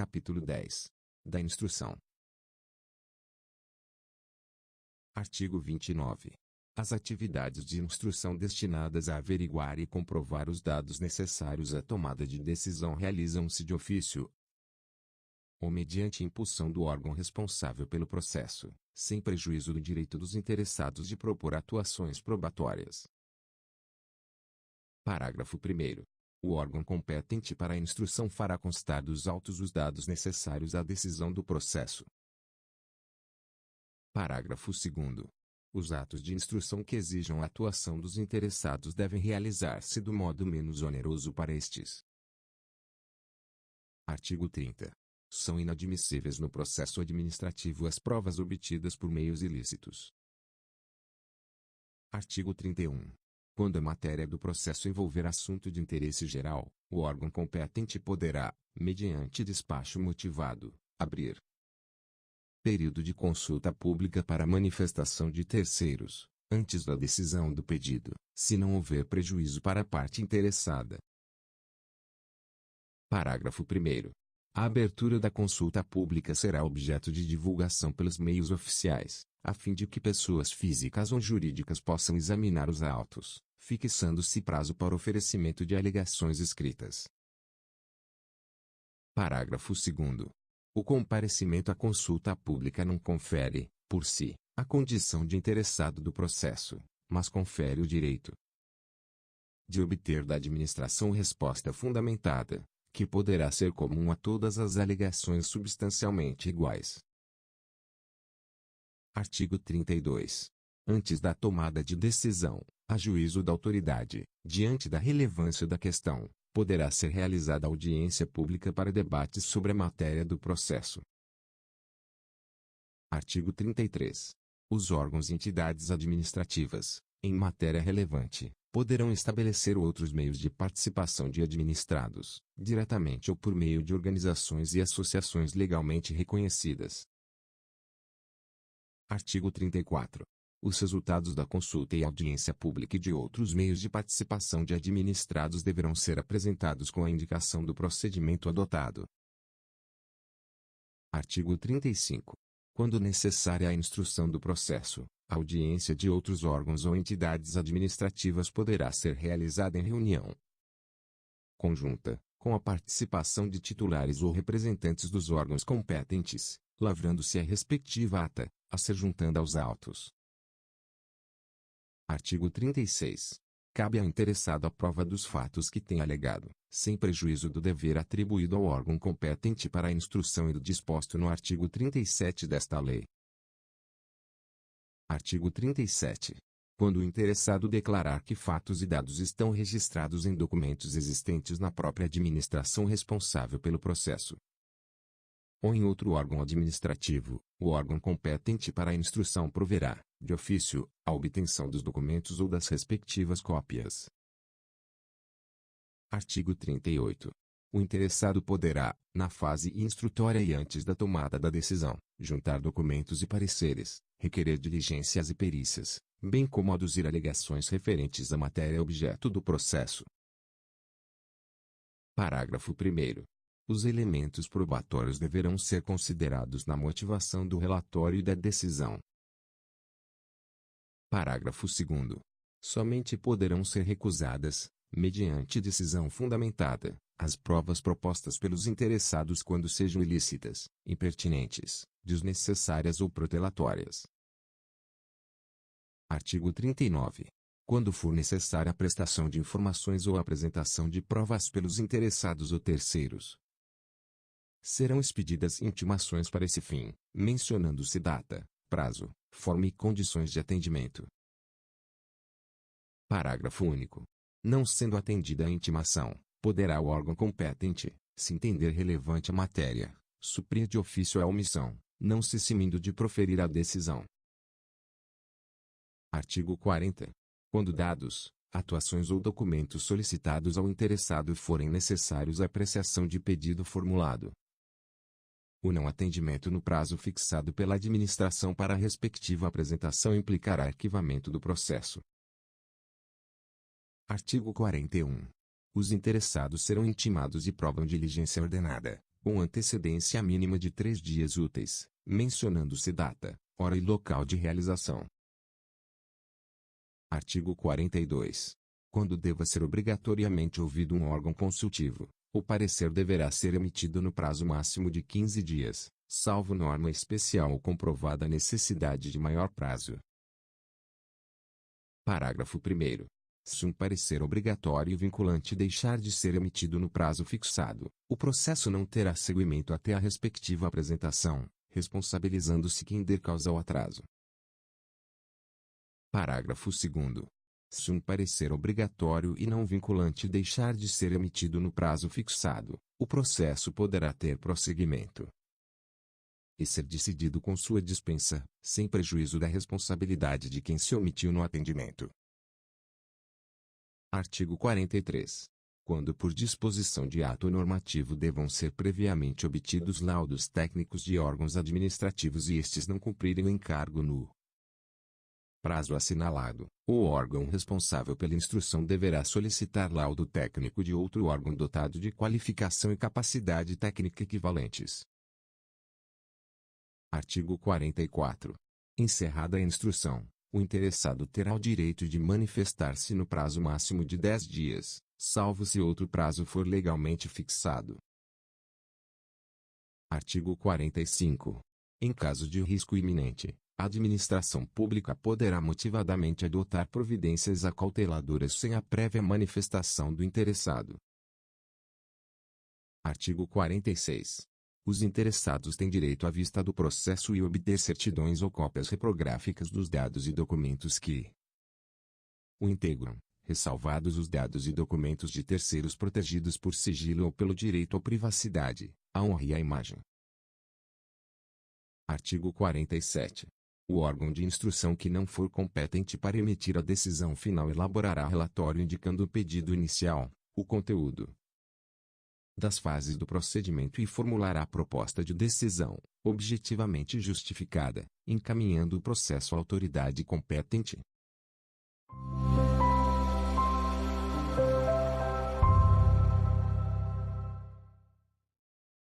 Capítulo 10. Da instrução. Artigo 29. As atividades de instrução destinadas a averiguar e comprovar os dados necessários à tomada de decisão realizam-se de ofício ou mediante impulsão do órgão responsável pelo processo, sem prejuízo do direito dos interessados de propor atuações probatórias. Parágrafo 1º. O órgão competente para a instrução fará constar dos autos os dados necessários à decisão do processo. Parágrafo 2º. Os atos de instrução que exijam a atuação dos interessados devem realizar-se do modo menos oneroso para estes. Artigo 30. São inadmissíveis no processo administrativo as provas obtidas por meios ilícitos. Artigo 31. Quando a matéria do processo envolver assunto de interesse geral, o órgão competente poderá, mediante despacho motivado, abrir período de consulta pública para manifestação de terceiros, antes da decisão do pedido, se não houver prejuízo para a parte interessada. Parágrafo 1º. A abertura da consulta pública será objeto de divulgação pelos meios oficiais, a fim de que pessoas físicas ou jurídicas possam examinar os autos, fixando-se prazo para oferecimento de alegações escritas. Parágrafo 2º. O comparecimento à consulta pública não confere, por si, a condição de interessado do processo, mas confere o direito de obter da administração resposta fundamentada, que poderá ser comum a todas as alegações substancialmente iguais. Artigo 32. Antes da tomada de decisão, a juízo da autoridade, diante da relevância da questão, poderá ser realizada audiência pública para debates sobre a matéria do processo. Artigo 33. Os órgãos e entidades administrativas, em matéria relevante, poderão estabelecer outros meios de participação de administrados, diretamente ou por meio de organizações e associações legalmente reconhecidas. Artigo 34. Os resultados da consulta e audiência pública e de outros meios de participação de administrados deverão ser apresentados com a indicação do procedimento adotado. Artigo 35. Quando necessária a instrução do processo, a audiência de outros órgãos ou entidades administrativas poderá ser realizada em reunião conjunta, com a participação de titulares ou representantes dos órgãos competentes, lavrando-se a respectiva ata, a ser juntada aos autos. Artigo 36. Cabe ao interessado a prova dos fatos que tem alegado, sem prejuízo do dever atribuído ao órgão competente para a instrução e do disposto no artigo 37 desta lei. Artigo 37. Quando o interessado declarar que fatos e dados estão registrados em documentos existentes na própria administração responsável pelo processo, ou em outro órgão administrativo, o órgão competente para a instrução proverá, de ofício, a obtenção dos documentos ou das respectivas cópias. Artigo 38. O interessado poderá, na fase instrutória e antes da tomada da decisão, juntar documentos e pareceres, requerer diligências e perícias, bem como aduzir alegações referentes à matéria objeto do processo. Parágrafo 1º. Os elementos probatórios deverão ser considerados na motivação do relatório e da decisão. Parágrafo 2º. Somente poderão ser recusadas, mediante decisão fundamentada, as provas propostas pelos interessados quando sejam ilícitas, impertinentes, desnecessárias ou protelatórias. Artigo 39. Quando for necessária a prestação de informações ou a apresentação de provas pelos interessados ou terceiros, serão expedidas intimações para esse fim, mencionando-se data, prazo, forma e condições de atendimento. Parágrafo único. Não sendo atendida a intimação, poderá o órgão competente, se entender relevante a matéria, suprir de ofício a omissão, não se eximindo de proferir a decisão. Artigo 40. Quando dados, atuações ou documentos solicitados ao interessado forem necessários à apreciação de pedido formulado, o não atendimento no prazo fixado pela administração para a respectiva apresentação implicará arquivamento do processo. Artigo 41. Os interessados serão intimados e provam diligência ordenada, com antecedência mínima de 3 dias úteis, mencionando-se data, hora e local de realização. Artigo 42. Quando deva ser obrigatoriamente ouvido um órgão consultivo, o parecer deverá ser emitido no prazo máximo de 15 dias, salvo norma especial ou comprovada necessidade de maior prazo. Parágrafo 1º. Se um parecer obrigatório e vinculante deixar de ser emitido no prazo fixado, o processo não terá seguimento até a respectiva apresentação, responsabilizando-se quem der causa ao atraso. Parágrafo 2º. Se um parecer obrigatório e não vinculante deixar de ser emitido no prazo fixado, o processo poderá ter prosseguimento e ser decidido com sua dispensa, sem prejuízo da responsabilidade de quem se omitiu no atendimento. Artigo 43. Quando por disposição de ato normativo devam ser previamente obtidos laudos técnicos de órgãos administrativos e estes não cumprirem o encargo no prazo assinalado, o órgão responsável pela instrução deverá solicitar laudo técnico de outro órgão dotado de qualificação e capacidade técnica equivalentes. Artigo 44. Encerrada a instrução, o interessado terá o direito de manifestar-se no prazo máximo de 10 dias, salvo se outro prazo for legalmente fixado. Artigo 45. Em caso de risco iminente, a administração pública poderá motivadamente adotar providências acauteladoras sem a prévia manifestação do interessado. Artigo 46. Os interessados têm direito à vista do processo e obter certidões ou cópias reprográficas dos dados e documentos que o integram, ressalvados os dados e documentos de terceiros protegidos por sigilo ou pelo direito à privacidade, à honra e à imagem. Artigo 47. O órgão de instrução que não for competente para emitir a decisão final elaborará relatório indicando o pedido inicial, o conteúdo das fases do procedimento e formulará proposta de decisão, objetivamente justificada, encaminhando o processo à autoridade competente.